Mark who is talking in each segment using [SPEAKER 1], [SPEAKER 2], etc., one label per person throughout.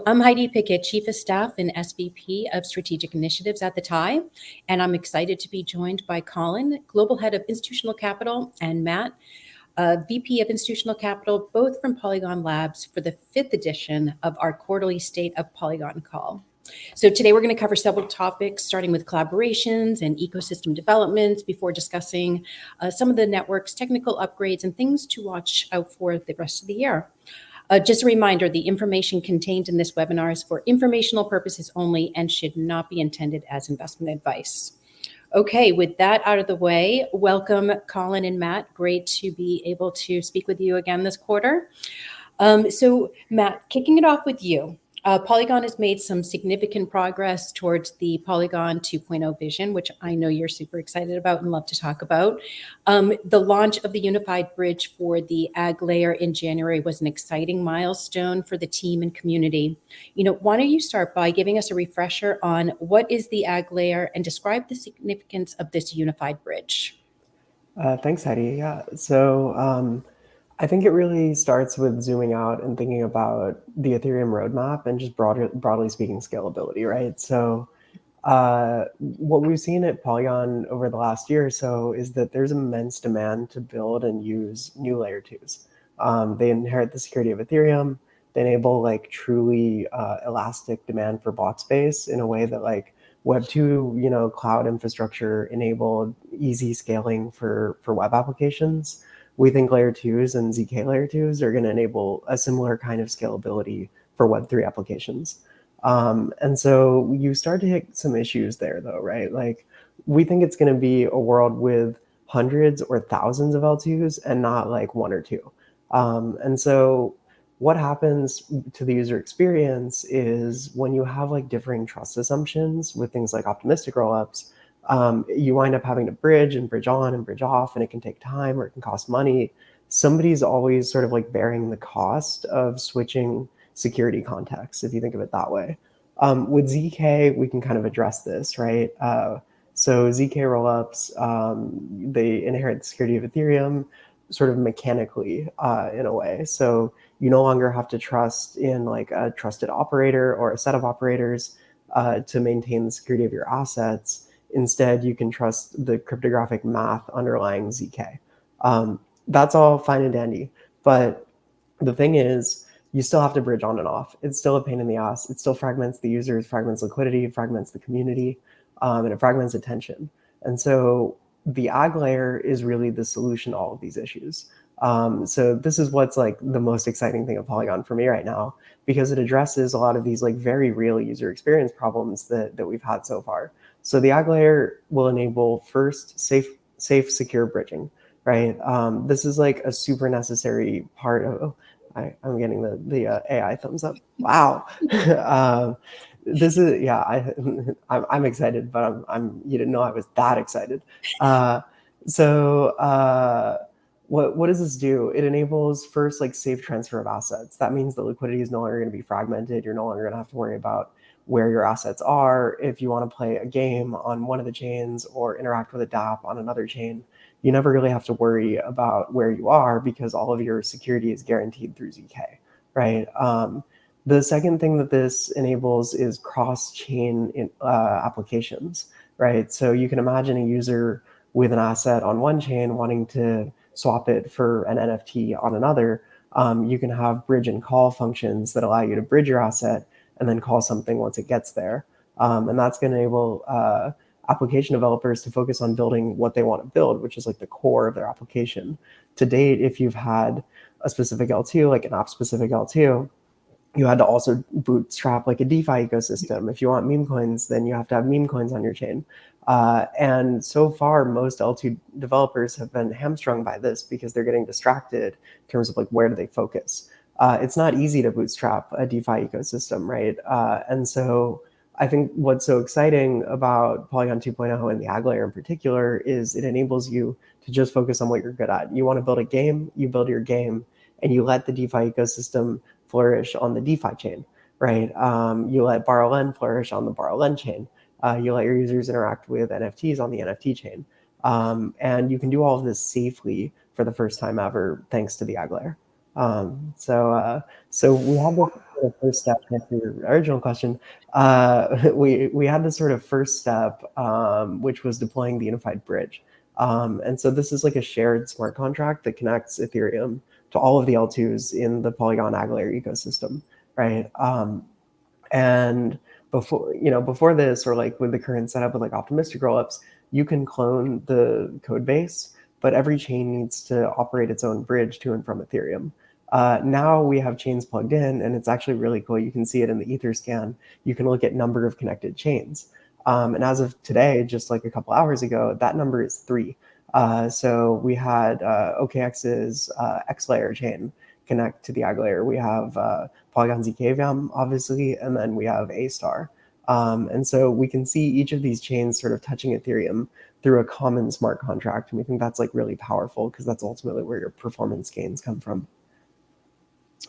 [SPEAKER 1] So I'm Heidi Pickett, Chief of Staff and SVP of Strategic Initiatives at the TIE, and I'm excited to be joined by Colin, Global Head of Institutional Capital, and Matt, VP of Institutional Capital, both from Polygon Labs for the 5th edition of our quarterly State of Polygon call. So today we're going to cover several topics, starting with collaborations and ecosystem developments before discussing some of the network's technical upgrades and things to watch out for the rest of the year. Just a reminder, the information contained in this webinar is for informational purposes only and should not be intended as investment advice. Okay, with that out of the way, welcome Colin and Matt. Great to be able to speak with you again this quarter. So Matt, kicking it off with you. Polygon has made some significant progress towards the Polygon 2.0 vision, which I know you're super excited about and love to talk about. The launch of the unified bridge for the ag layer in January was an exciting milestone for the team and community. Why don't you start by giving us a refresher on what is the ag layer and describe the significance of this unified bridge?
[SPEAKER 2] Thanks, Heidi. Yeah, so I think it really starts with zooming out and thinking about the Ethereum roadmap and just broadly speaking, scalability, right? So what we've seen at Polygon over the last year or so is that there's immense demand to build and use new layer twos. They inherit the security of Ethereum. They enable like truly elastic demand for block space in a way that like Web2, cloud infrastructure enabled easy scaling for web applications. We think layer 2s and ZK layer 2s are going to enable a similar kind of scalability for Web3 applications. And so you start to hit some issues there, though, right? Like, we think it's going to be a world with hundreds or thousands of L2s and not like one or two. And so what happens to the user experience is when you have like differing trust assumptions with things like optimistic rollups, you wind up having to bridge and bridge on and bridge off, and it can take time or it can cost money. Somebody's always sort of like bearing the cost of switching security contexts, if you think of it that way. With ZK, we can kind of address this, right? So ZK rollups, they inherit the security of Ethereum sort of mechanically in a way. So you no longer have to trust in like a trusted operator or a set of operators to maintain the security of your assets. Instead, you can trust the cryptographic math underlying ZK. That's all fine and dandy. But the thing is, you still have to bridge on and off. It's still a pain in the ass. It still fragments the users, fragments liquidity, fragments the community, and it fragments attention. And so the ag layer is really the solution to all of these issues. So this is what's like the most exciting thing of Polygon for me right now, because it addresses a lot of these like very real user experience problems that we've had so far. So the ag layer will enable first safe, secure bridging, right? This is like a super necessary part of, I'm getting the AI thumbs up. Wow. This is, yeah, I'm excited, but you didn't know I was that excited. What does this do? It enables first like safe transfer of assets. That means the liquidity is no longer going to be fragmented. You're no longer going to have to worry about where your assets are. If you want to play a game on one of the chains or interact with a dApp on another chain, you never really have to worry about where you are because all of your security is guaranteed through ZK, right? The second thing that this enables is cross-chain applications, right? So you can imagine a user with an asset on one chain wanting to swap it for an NFT on another. You can have bridge and call functions that allow you to bridge your asset and then call something once it gets there. And that's going to enable application developers to focus on building what they want to build, which is like the core of their application. To date, if you've had a specific L2, like an app-specific L2, you had to also bootstrap like a DeFi ecosystem. If you want meme coins, then you have to have meme coins on your chain. And so far, most L2 developers have been hamstrung by this because they're getting distracted in terms of like, where do they focus? It's not easy to bootstrap a DeFi ecosystem, right? And so I think what's so exciting about Polygon 2.0 and the ag layer in particular is it enables you to just focus on what you're good at. You want to build a game, you build your game, and you let the DeFi ecosystem flourish on the DeFi chain, right? You let borrow-lend flourish on the borrow-lend chain. You let your users interact with NFTs on the NFT chain. And you can do all of this safely for the first time ever, thanks to the ag layer. So we have this the first step to answer your original question, we had this sort of first step, which was deploying the unified bridge. And so this is like a shared smart contract that connects Ethereum to all of the L2s in the Polygon Aglair ecosystem, right? And before this, or like with the current setup with like optimistic rollups, you can clone the code base, but every chain needs to operate its own bridge to and from Ethereum. Now we have chains plugged in, and it's actually really cool. You can see it in the Etherscan. You can look at number of connected chains. And as of today, just like a couple hours ago, that number is 3. So we had OKX's X layer chain connect to the Ag layer. We have Polygon ZK obviously, and then we have A star. And so we can see each of these chains sort of touching Ethereum through a common smart contract. And we think that's like really powerful because that's ultimately where your performance gains come from.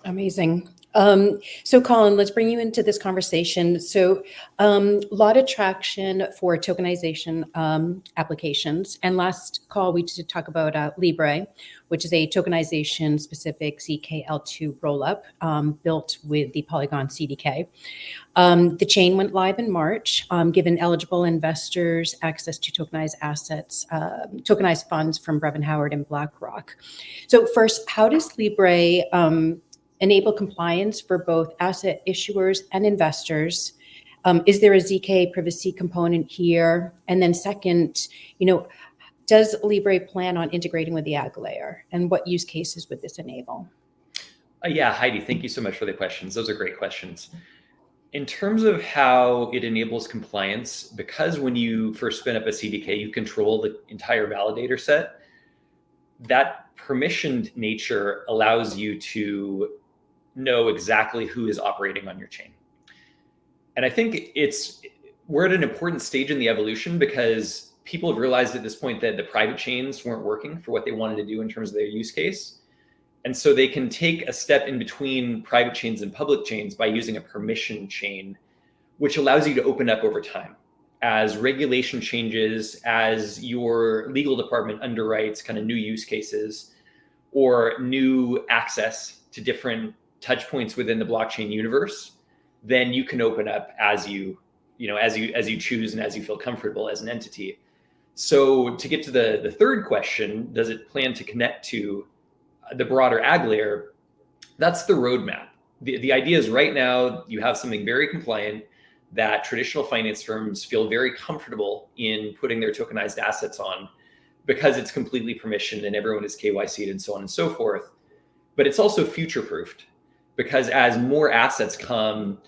[SPEAKER 1] Amazing. So Colin, let's bring you into this conversation. So a lot of traction for tokenization applications. And last call, we did talk about Libre, which is a tokenization specific ZK-L2 rollup built with the Polygon CDK. The chain went live in March, giving eligible investors access to tokenized assets, tokenized funds from Brevin Howard and BlackRock. So first, how does Libre enable compliance for both asset issuers and investors? Is there a ZK privacy component here? And then second, does Libre plan on integrating with the Ag layer? And what use cases would this enable?
[SPEAKER 3] Yeah, Heidi, thank you so much for the questions. Those are great questions. In terms of how it enables compliance, because when you first spin up a CDK, you control the entire validator set, that permissioned nature allows you to know exactly who is operating on your chain. And I think we're at an important stage in the evolution because people have realized at this point that the private chains weren't working for what they wanted to do in terms of their use case. And so they can take a step in between private chains and public chains by using a permission chain, which allows you to open up over time. As regulation changes, as your legal department underwrites kind of new use cases or new access to different touch points within the blockchain universe, then you can open up as you choose and as you feel comfortable as an entity. So to get to the third question, does it plan to connect to the broader Ag layer? That's the roadmap. The idea is right now you have something very compliant that traditional finance firms feel very comfortable in putting their tokenized assets on because it's completely permissioned and everyone is KYC'd and so on and so forth. But it's also future-proofed because as more assets come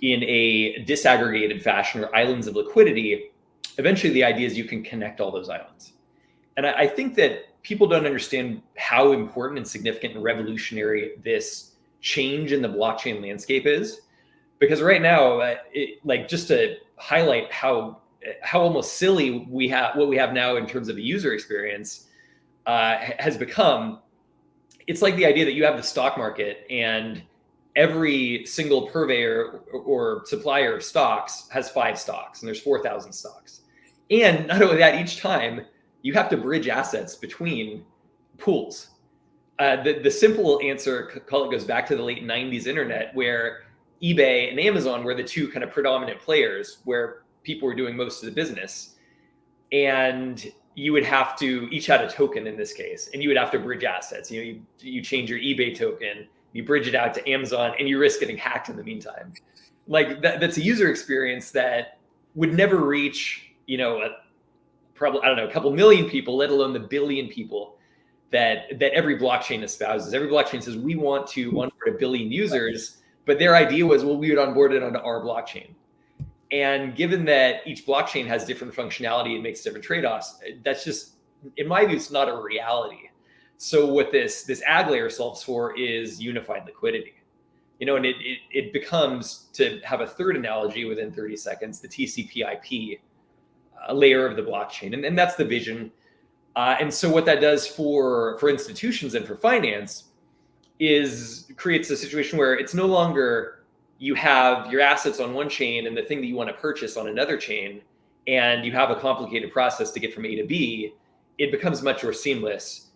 [SPEAKER 3] in a disaggregated fashion or islands of liquidity, eventually the idea is you can connect all those islands. And I think that people don't understand how important and significant and revolutionary this change in the blockchain landscape is. Because right now, just to highlight how almost silly what we have now in terms of a user experience has become, it's like the idea that you have the stock market and every single purveyor or supplier of stocks has 5 stocks and there's 4,000 stocks. And not only that, each time you have to bridge assets between pools. The simple answer, Colin, goes back to the late 90s internet where eBay and Amazon were the two kind of predominant players where people were doing most of the business. And you would have to, each had a token in this case, and you would have to bridge assets. You change your eBay token, you bridge it out to Amazon, and you risk getting hacked in the meantime. Like that's a user experience that would never reach, probably, I don't know, a couple million people, let alone the billion people that every blockchain espouses. Every blockchain says, we want to onboard 1 billion users, but their idea was, well, we would onboard it onto our blockchain. And given that each blockchain has different functionality and makes different trade-offs, that's just, in my view, it's not a reality. So what this Ag layer solves for is unified liquidity. And it becomes, to have a third analogy within 30 seconds, the TCP/IP layer of the blockchain. And that's the vision. And so what that does for institutions and for finance is creates a situation where it's no longer you have your assets on one chain and the thing that you want to purchase on another chain, and you have a complicated process to get from A to B. It becomes much more seamless.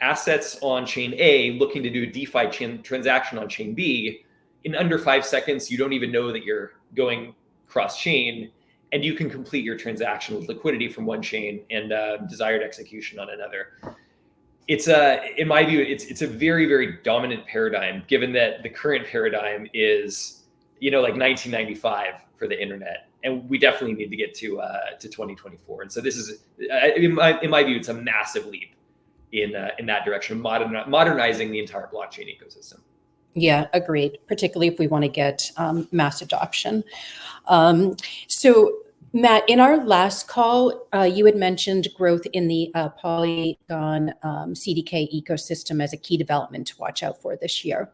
[SPEAKER 3] Assets on chain A looking to do a DeFi transaction on chain B, in under 5 seconds, you don't even know that you're going cross-chain, and you can complete your transaction with liquidity from one chain and desired execution on another. It's in my view, it's a very, very dominant paradigm, given that the current paradigm is, like 1995 for the internet, and we definitely need to get to 2024. And so this is, in my view, it's a massive leap in that direction, modernizing the entire blockchain ecosystem.
[SPEAKER 1] Yeah, agreed, particularly if we want to get mass adoption. So Matt, in our last call, you had mentioned growth in the Polygon CDK ecosystem as a key development to watch out for this year.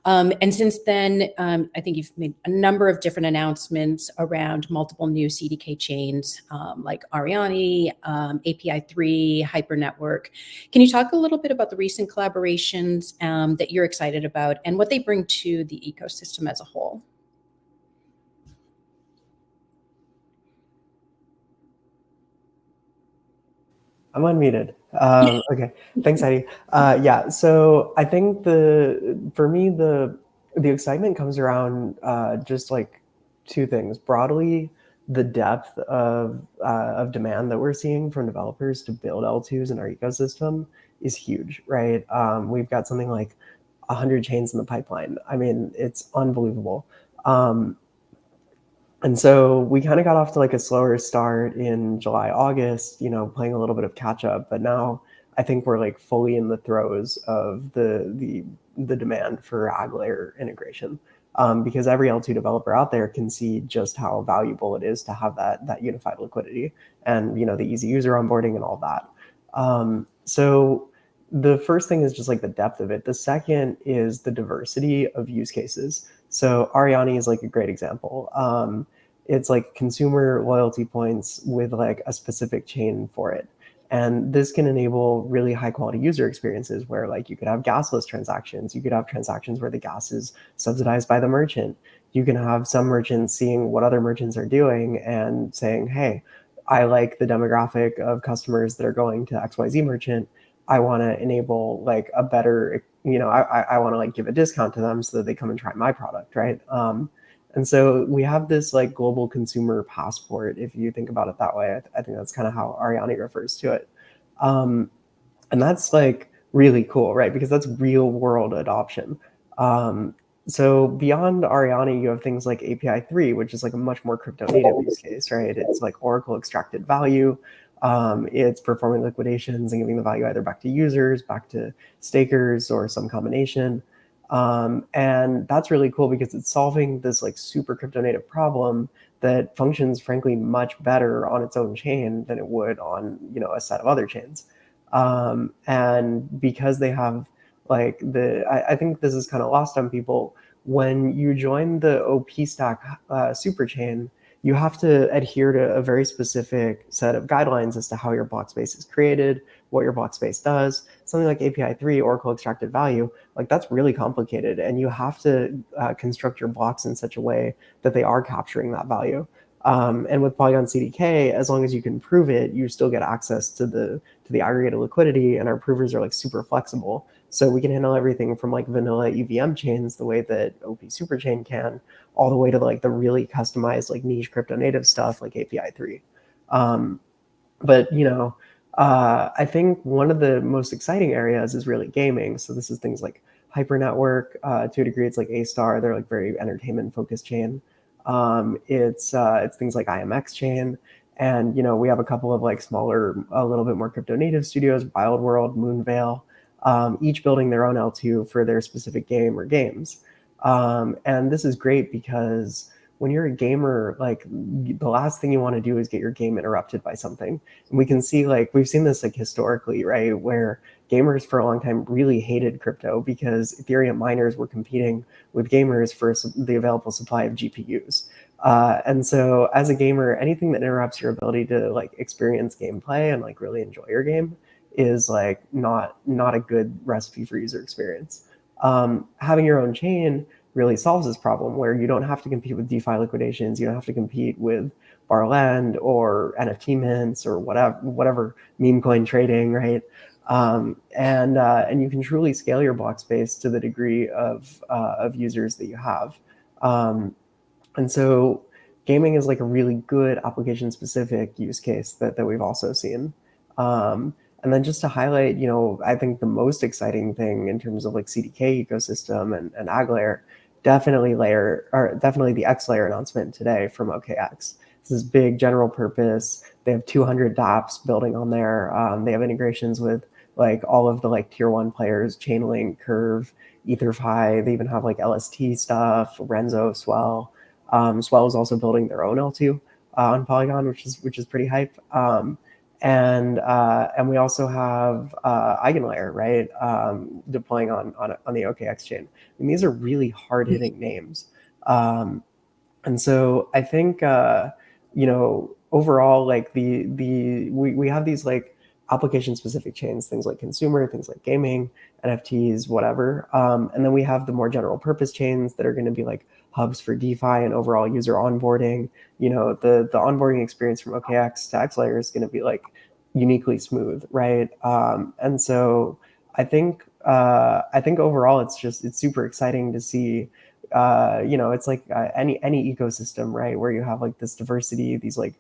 [SPEAKER 1] And since then, I think you've made a number of different announcements around multiple new CDK chains like Ariani, API3, Hypernetwork. Can you talk a little bit about the recent collaborations that you're excited about and what they bring to the ecosystem as a whole?
[SPEAKER 2] I'm unmuted. Okay, thanks, Heidi. Yeah, so I think for me, the excitement comes around just like two things. Broadly, the depth of demand that we're seeing from developers to build L2s in our ecosystem is huge, right? We've got something like 100 chains in the pipeline. I mean, it's unbelievable. And so we kind of got off to like a slower start in July, August, playing a little bit of catch up. But now I think we're like fully in the throes of the demand for ag layer integration, because every L2 developer out there can see just how valuable it is to have that unified liquidity and the easy user onboarding and all that. So the first thing is just like the depth of it. The second is the diversity of use cases. So Ariani is like a great example. It's like consumer loyalty points with like a specific chain for it. And this can enable really high quality user experiences where like you could have gasless transactions. You could have transactions where the gas is subsidized by the merchant. You can have some merchants seeing what other merchants are doing and saying, hey, I like the demographic of customers that are going to XYZ merchant. I want to enable like a better, I want to like give a discount to them so that they come and try my product, right? And so we have this like global consumer passport, if you think about it that way. I think that's kind of how Ariani refers to it. And that's like really cool, right? Because that's real world adoption. So beyond Ariani, you have things like API3, which is like a much more crypto native use case, right? It's like Oracle extracted value. It's performing liquidations and giving the value either back to users, back to stakers, or some combination. And that's really cool because it's solving this like super crypto native problem that functions frankly much better on its own chain than it would on a set of other chains. And because they have like I think this is kind of lost on people. When you join the OP stack super chain, you have to adhere to a very specific set of guidelines as to how your block space is created, what your block space does. Something like API3, Oracle extracted value, like that's really complicated. And you have to construct your blocks in such a way that they are capturing that value. And with Polygon CDK, as long as you can prove it, you still get access to the aggregated liquidity, and our provers are like super flexible. So we can handle everything from like vanilla EVM chains, the way that OP Superchain can, all the way to like the really customized like niche crypto native stuff like API3. But I think one of the most exciting areas is really gaming. So this is things like Hypernetwork. To a degree, it's like A-Star. They're like very entertainment focused chain. It's things like IMX chain. And, we have a couple of like smaller, a little bit more crypto native studios, Wild World, Moonveil, each building their own L2 for their specific game or games. And this is great because when you're a gamer, like the last thing you want to do is get your game interrupted by something. And we can see like, we've seen this like historically, right? Where gamers for a long time really hated crypto because Ethereum miners were competing with gamers for the available supply of GPUs. And so as a gamer, anything that interrupts your ability to like experience gameplay and like really enjoy your game is like not a good recipe for user experience. Having your own chain really solves this problem where you don't have to compete with DeFi liquidations. You don't have to compete with Barland or NFT mints or whatever meme coin trading, right? And you can truly scale your block space to the degree of users that you have. And so gaming is like a really good application specific use case that we've also seen. And then just to highlight, I think the most exciting thing in terms of like CDK ecosystem and ag layer, definitely the X layer announcement today from OKX. This is big general purpose. They have 200 dApps building on there. They have integrations with like all of the like tier 1 players, Chainlink, Curve, EtherFi. They even have like LST stuff, Renzo, Swell. Swell is also building their own L2 on Polygon, which is pretty hype. And we also have Eigenlayer, right? Deploying on the OKX chain. And these are really hard hitting names. And so I think overall, like we have these like application specific chains, things like consumer, things like gaming, NFTs, whatever. And then we have the more general purpose chains that are going to be like hubs for DeFi and overall user onboarding. The onboarding experience from OKX to XLayer is going to be like uniquely smooth, right? And so I think overall it's super exciting to see. It's like any ecosystem, right, where you have like this diversity, these like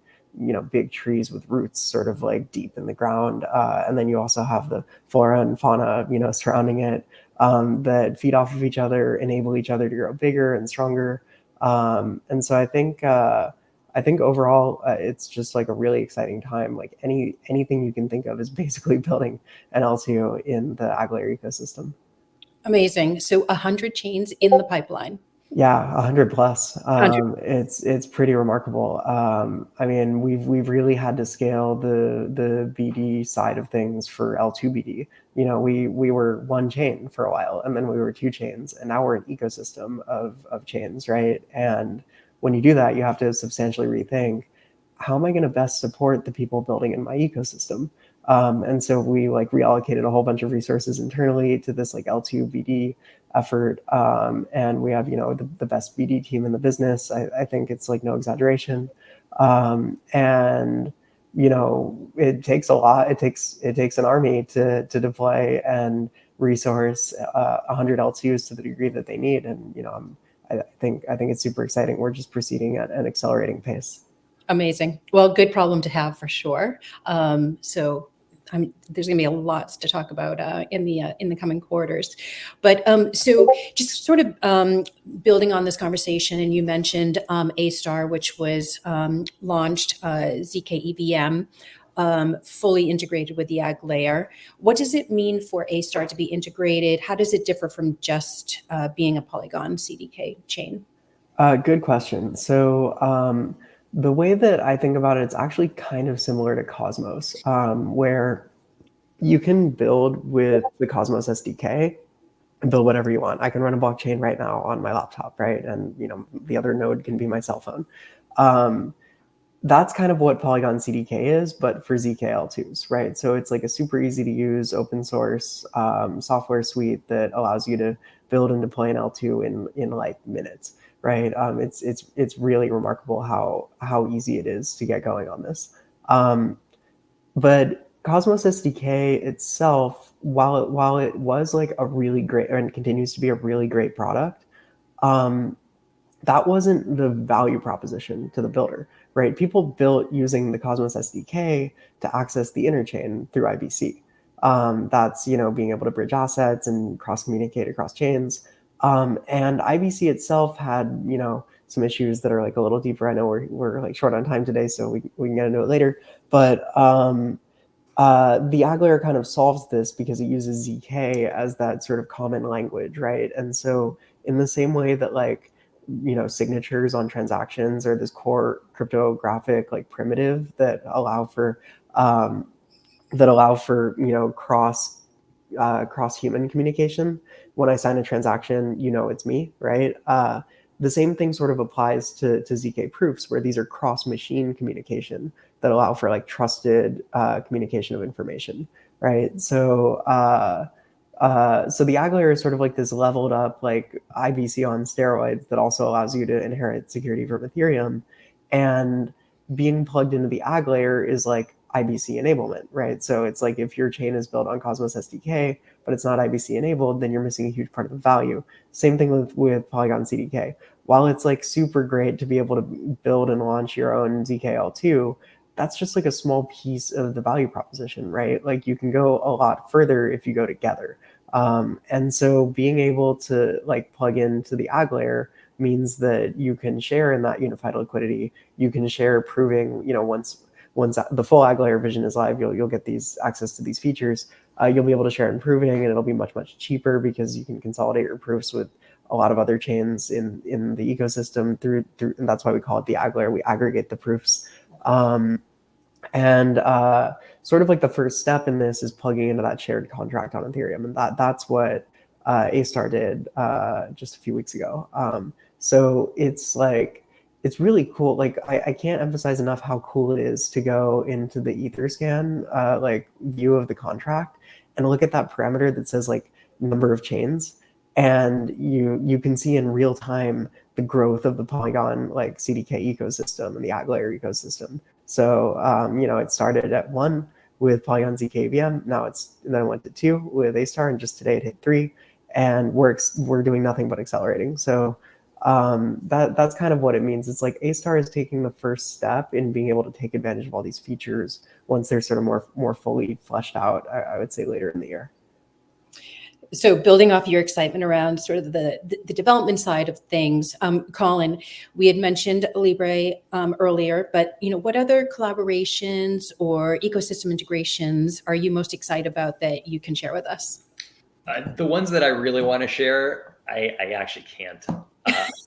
[SPEAKER 2] big trees with roots sort of like deep in the ground, and then you also have the flora and fauna surrounding it, that feed off of each other, enable each other to grow bigger and stronger. And so I think overall it's just like a really exciting time. Like anything you can think of is basically building an L2 in the ag layer ecosystem.
[SPEAKER 1] Amazing. So 100 chains in the pipeline.
[SPEAKER 2] Yeah, 100 plus.
[SPEAKER 1] 100.
[SPEAKER 2] It's pretty remarkable. I mean, we've really had to scale the BD side of things for L2 BD. We were one chain for a while, and then we were 2 chains, and now we're an ecosystem of chains, right? And when you do that, you have to substantially rethink, how am I going to best support the people building in my ecosystem? And so we like reallocated a whole bunch of resources internally to this like L2 BD effort. And we have, the best BD team in the business. I think it's like no exaggeration. And it takes a lot. It takes an army to deploy and resource 100 L2s to the degree that they need. And I think it's super exciting. We're just proceeding at an accelerating pace.
[SPEAKER 1] Amazing. Well, good problem to have for sure. So there's going to be a lot to talk about in the coming quarters. But so just sort of building on this conversation, and you mentioned A-Star, which was launched ZK EVM, fully integrated with the ag layer. What does it mean for A-Star to be integrated? How does it differ from just being a Polygon CDK chain?
[SPEAKER 2] Good question. So the way that I think about it, it's actually kind of similar to Cosmos, where you can build with the Cosmos SDK and build whatever you want. I can run a blockchain right now on my laptop, right? And the other node can be my cell phone. That's kind of what Polygon CDK is, but for ZK-L2s, right? So it's like a super easy to use open source software suite that allows you to build and deploy an L2 in like minutes. Right, it's really remarkable how easy it is to get going on this. But Cosmos SDK itself, while it was like a really great and continues to be a really great product, that wasn't the value proposition to the builder. Right, people built using the Cosmos SDK to access the interchain through IBC. That's being able to bridge assets and cross communicate across chains. And IBC itself had, some issues that are like a little deeper. I know we're like short on time today, so we can get into it later. But the ag layer kind of solves this because it uses ZK as that sort of common language, right? And so in the same way that like, signatures on transactions are this core cryptographic like primitive that allow for cross human communication. When I sign a transaction, it's me, right? The same thing sort of applies to ZK proofs, where these are cross machine communication that allow for like trusted communication of information, right? So the ag layer is sort of like this leveled up like IBC on steroids that also allows you to inherit security from Ethereum. And being plugged into the ag layer is like IBC enablement, right? So it's like if your chain is built on Cosmos SDK, but it's not IBC enabled, then you're missing a huge part of the value. Same thing with Polygon CDK. While it's like super great to be able to build and launch your own ZKL2, that's just like a small piece of the value proposition, right? Like you can go a lot further if you go together. And so being able to like plug into the ag layer means that you can share in that unified liquidity. You can share proving, once the full ag layer vision is live, you'll get these access to these features. You'll be able to share in proving, and it'll be much, much cheaper because you can consolidate your proofs with a lot of other chains in the ecosystem through, and that's why we call it the ag layer. We aggregate the proofs. And sort of like the first step in this is plugging into that shared contract on Ethereum. And that's what A-Star did just a few weeks ago. So it's like, it's really cool. Like I can't emphasize enough how cool it is to go into the Etherscan like view of the contract and look at that parameter that says like number of chains. And you can see in real time the growth of the Polygon like CDK ecosystem and the ag layer ecosystem. So it started at 1 with Polygon ZKVM. Then it went to 2 with A-Star, and just today it hit 3. And we're doing nothing but accelerating. So that's kind of what it means. It's like A-Star is taking the first step in being able to take advantage of all these features once they're sort of more fully fleshed out. I would say later in the year.
[SPEAKER 1] So building off your excitement around sort of the development side of things, Colin, we had mentioned Libre earlier, but what other collaborations or ecosystem integrations are you most excited about that you can share with us?
[SPEAKER 3] The ones that I really want to share, I actually can't,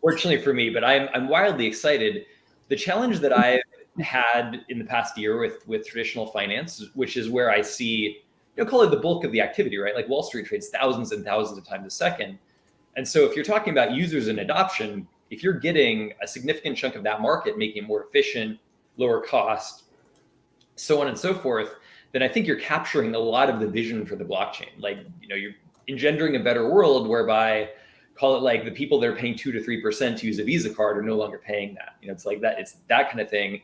[SPEAKER 3] fortunately for me, but I'm wildly excited. The challenge that I've had in the past year with traditional finance, which is where I see, call it the bulk of the activity, right? Like Wall Street trades thousands and thousands of times a second. And so if you're talking about users and adoption, if you're getting a significant chunk of that market, making it more efficient, lower cost, so on and so forth, then I think you're capturing a lot of the vision for the blockchain. Like, you're engendering a better world whereby, call it like the people that are paying 2 to 3% to use a Visa card are no longer paying that. It's like that, it's that kind of thing.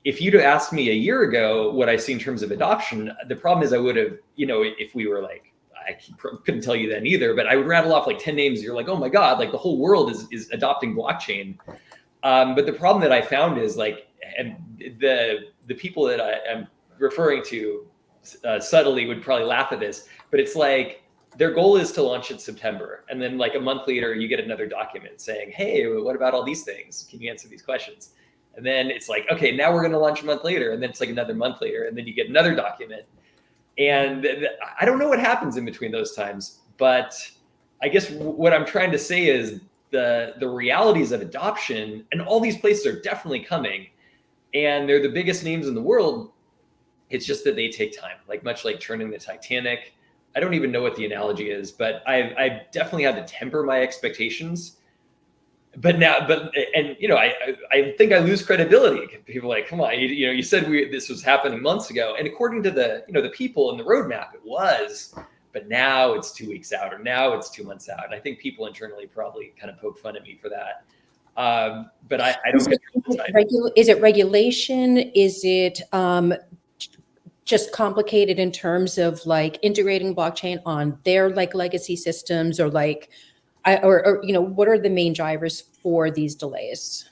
[SPEAKER 3] If you'd have asked me a year ago what I see in terms of adoption, the problem is I would have, if we were like, I couldn't tell you then either, but I would rattle off like 10 names. You're like, oh my God, like the whole world is adopting blockchain. But the problem that I found is like, and the people that I am referring to subtly would probably laugh at this, but it's like, their goal is to launch in September. And then like a month later, you get another document saying, hey, what about all these things? Can you answer these questions? And then it's like, okay, now we're going to launch a month later. And then it's like another month later. And then you get another document. And I don't know what happens in between those times. But I guess what I'm trying to say is the realities of adoption, and all these places are definitely coming. And they're the biggest names in the world. It's just that they take time, like much like turning the Titanic. I don't even know what the analogy is, but I've definitely had to temper my expectations. But I think I lose credibility. People are like, come on, you said this was happening months ago, and according to the people in the roadmap, it was. But now it's 2 weeks out, or now it's 2 months out. And I think people internally probably kind of poke fun at me for that. But I don't get
[SPEAKER 1] Is it regulation? Is it just complicated in terms of like integrating blockchain on their like legacy systems, or like, what are the main drivers for these delays?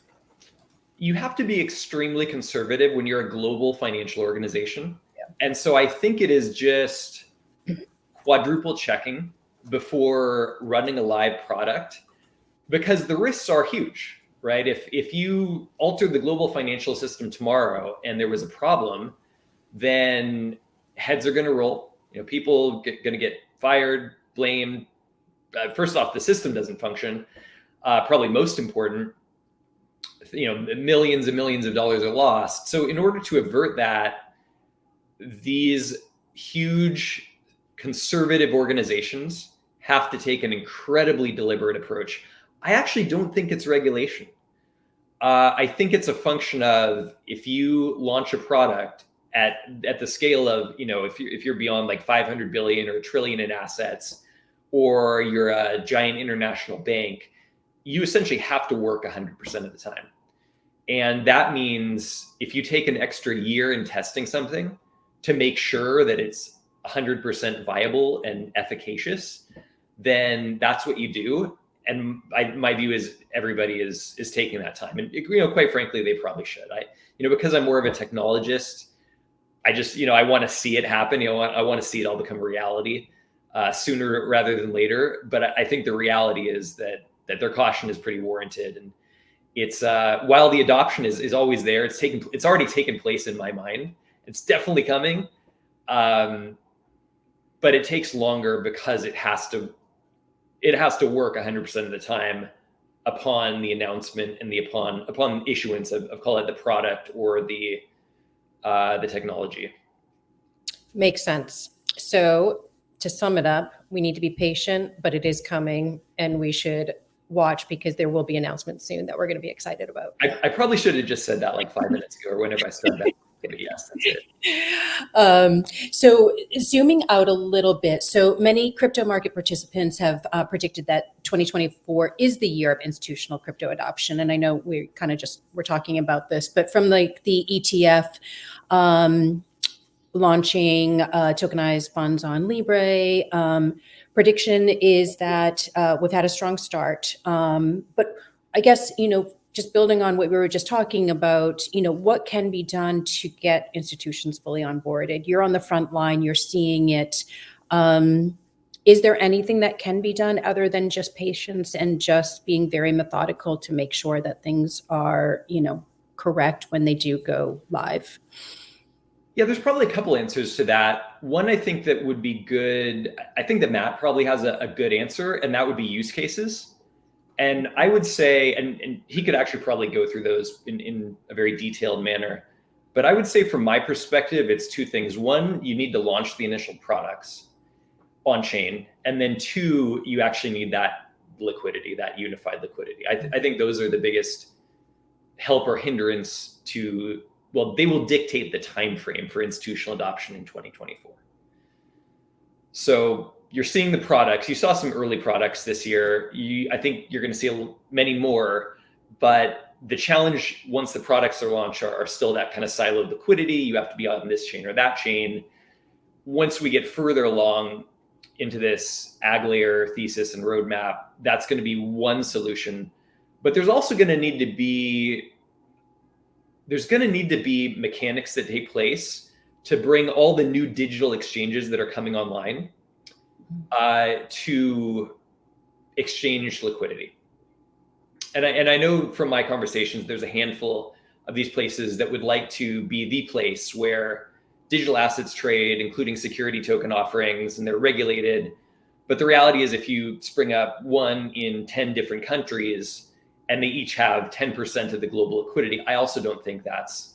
[SPEAKER 3] You have to be extremely conservative when you're a global financial organization. Yeah. And so I think it is just quadruple checking before running a live product, because the risks are huge, right? If you alter the global financial system tomorrow and there was a problem, then heads are going to roll. People going to get fired, blamed. First off, the system doesn't function. Probably most important, millions and millions of dollars are lost. So in order to avert that, these huge conservative organizations have to take an incredibly deliberate approach. I actually don't think it's regulation. I think it's a function of, if you launch a product at the scale of, if you're beyond like 500 billion or a trillion in assets, or you're a giant international bank, you essentially have to work 100% of the time. And that means if you take an extra year in testing something to make sure that it's 100% viable and efficacious, then that's what you do. And my view is everybody is taking that time. And, quite frankly, they probably should. Because I'm more of a technologist, I just, I want to see it happen. I want to see it all become reality sooner rather than later. But I think the reality is that their caution is pretty warranted. And it's while the adoption is always there, it's already taken place in my mind. It's definitely coming, but it takes longer because it has to work 100% of the time upon the announcement and upon issuance of call it the product or the technology.
[SPEAKER 1] Makes sense. So to sum it up, we need to be patient, but it is coming, and we should watch because there will be announcements soon that we're going to be excited about.
[SPEAKER 3] I probably should have just said that like 5 minutes ago or whenever I started that. But yes, that's it.
[SPEAKER 1] So zooming out a little bit, so many crypto market participants have predicted that 2024 is the year of institutional crypto adoption. And I know we're talking about this, but from like the ETF launching tokenized funds on Libre, prediction is that we've had a strong start. But I guess, just building on what we were just talking about, what can be done to get institutions fully onboarded? You're on the front line, you're seeing it. Is there anything that can be done other than just patience and just being very methodical to make sure that things are, correct when they do go live?
[SPEAKER 3] Yeah, there's probably a couple answers to that. One, I think that would be good. I think that Matt probably has a good answer, and that would be use cases. And I would say, and he could actually probably go through those in a very detailed manner. But I would say from my perspective, it's two things. One, you need to launch the initial products on chain. And then two, you actually need that liquidity, that unified liquidity. I think those are the biggest help or hindrance to, well, they will dictate the time frame for institutional adoption in 2024. So you're seeing the products. You saw some early products this year. I think you're going to see many more, but the challenge once the products are launched are still that kind of siloed liquidity. You have to be on this chain or that chain. Once we get further along into this ag layer thesis and roadmap, that's going to be one solution. But there's also going to need to be mechanics that take place to bring all the new digital exchanges that are coming online to exchange liquidity. And I know from my conversations, there's a handful of these places that would like to be the place where digital assets trade, including security token offerings, and they're regulated. But the reality is if you spring up one in 10 different countries and they each have 10% of the global liquidity, I also don't think that's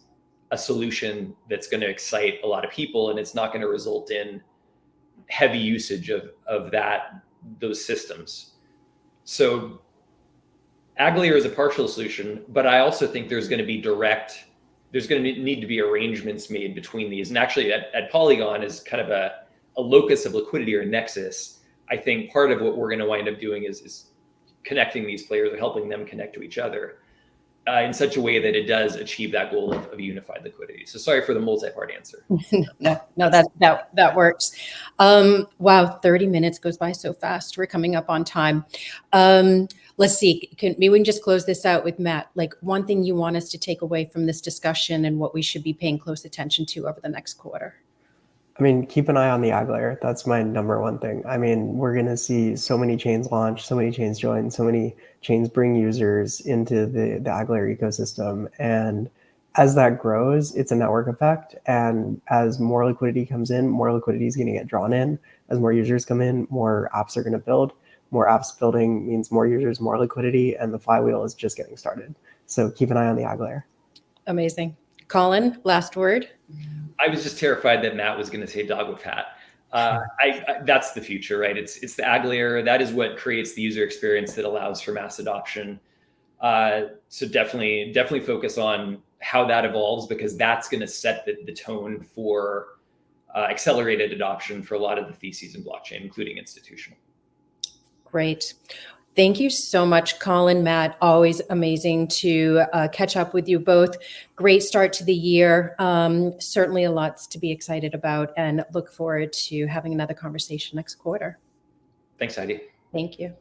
[SPEAKER 3] a solution that's going to excite a lot of people, and it's not going to result in heavy usage of those systems. So ag layer is a partial solution, but I also think there's going to need to be arrangements made between these. And actually at Polygon is kind of a locus of liquidity or a nexus. I think part of what we're going to wind up doing is connecting these players or helping them connect to each other in such a way that it does achieve that goal of unified liquidity. So sorry for the multi-part answer.
[SPEAKER 1] No, that works. Wow, 30 minutes goes by so fast. We're coming up on time. Let's see, maybe we can just close this out with Matt. Like one thing you want us to take away from this discussion and what we should be paying close attention to over the next quarter.
[SPEAKER 2] I mean, keep an eye on the ag layer. That's my number one thing. I mean, we're going to see so many chains launch, so many chains join, so many chains bring users into the ag layer ecosystem. And as that grows, it's a network effect. And as more liquidity comes in, more liquidity is going to get drawn in. As more users come in, more apps are going to build. More apps building means more users, more liquidity, and the flywheel is just getting started. So keep an eye on the ag layer.
[SPEAKER 1] Amazing. Colin, last word.
[SPEAKER 3] I was just terrified that Matt was going to say dog with hat. That's the future, right? It's the ag layer. That is what creates the user experience that allows for mass adoption. So definitely focus on how that evolves, because that's going to set the tone for accelerated adoption for a lot of the theses in blockchain, including institutional.
[SPEAKER 1] Great. Thank you so much, Colin, Matt. Always amazing to catch up with you both. Great start to the year. Certainly a lot to be excited about, and look forward to having another conversation next quarter.
[SPEAKER 3] Thanks, Heidi.
[SPEAKER 1] Thank you.